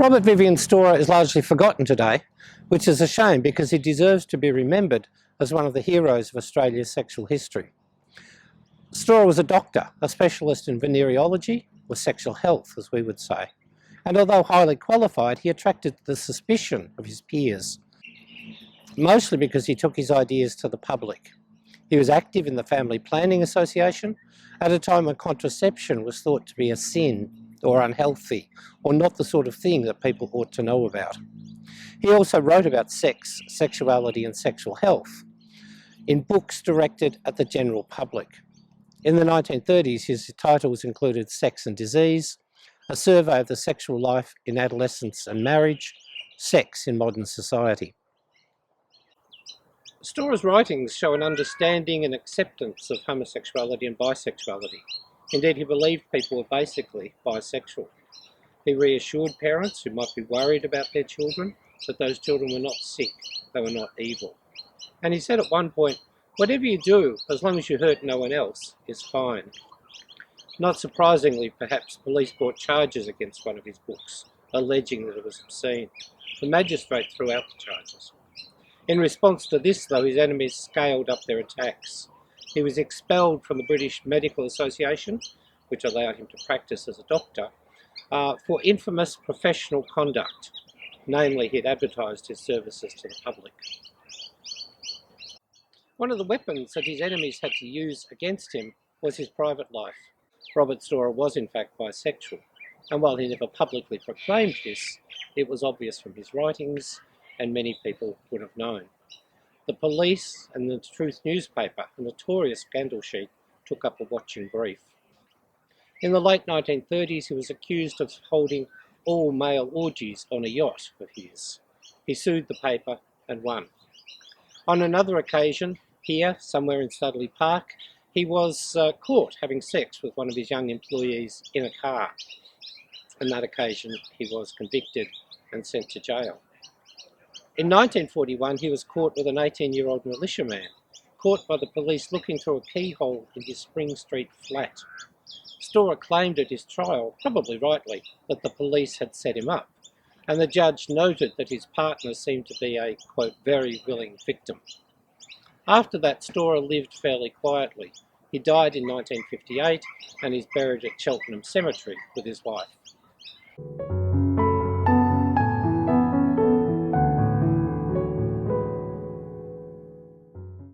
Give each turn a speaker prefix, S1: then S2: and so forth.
S1: Robert Vivian Storer is largely forgotten today, which is a shame because he deserves to be remembered as one of the heroes of Australia's sexual history. Storer was a doctor, a specialist in venereology, or sexual health as we would say, and although highly qualified, he attracted the suspicion of his peers, mostly because he took his ideas to the public. He was active in the Family Planning Association at a time when contraception was thought to be a sin or unhealthy, or not the sort of thing that people ought to know about. He also wrote about sex, sexuality and sexual health in books directed at the general public. In the 1930s, his titles included Sex and Disease, A Survey of the Sexual Life in Adolescence and Marriage, Sex in Modern Society. Storer's writings show an understanding and acceptance of homosexuality and bisexuality. Indeed, he believed people were basically bisexual. He reassured parents who might be worried about their children that those children were not sick, they were not evil. And he said at one point, "Whatever you do, as long as you hurt no one else, is fine." Not surprisingly, perhaps, police brought charges against one of his books, alleging that it was obscene. The magistrate threw out the charges. In response to this, though, his enemies scaled up their attacks. He was expelled from the British Medical Association, which allowed him to practice as a doctor, for infamous professional conduct. Namely, he'd advertised his services to the public. One of the weapons that his enemies had to use against him was his private life. Robert Storer was in fact bisexual, and while he never publicly proclaimed this, it was obvious from his writings, and many people would have known. The police and the Truth newspaper, a notorious scandal sheet, took up a watching brief. In the late 1930s, he was accused of holding all-male orgies on a yacht of his. He sued the paper and won. On another occasion, here, somewhere in Studley Park, he was caught having sex with one of his young employees in a car. On that occasion, he was convicted and sent to jail. In 1941, he was caught with an 18-year-old militiaman, caught by the police looking through a keyhole in his Spring Street flat. Storer claimed at his trial, probably rightly, that the police had set him up, and the judge noted that his partner seemed to be a, quote, very willing victim. After that, Storer lived fairly quietly. He died in 1958 and is buried at Cheltenham Cemetery with his wife.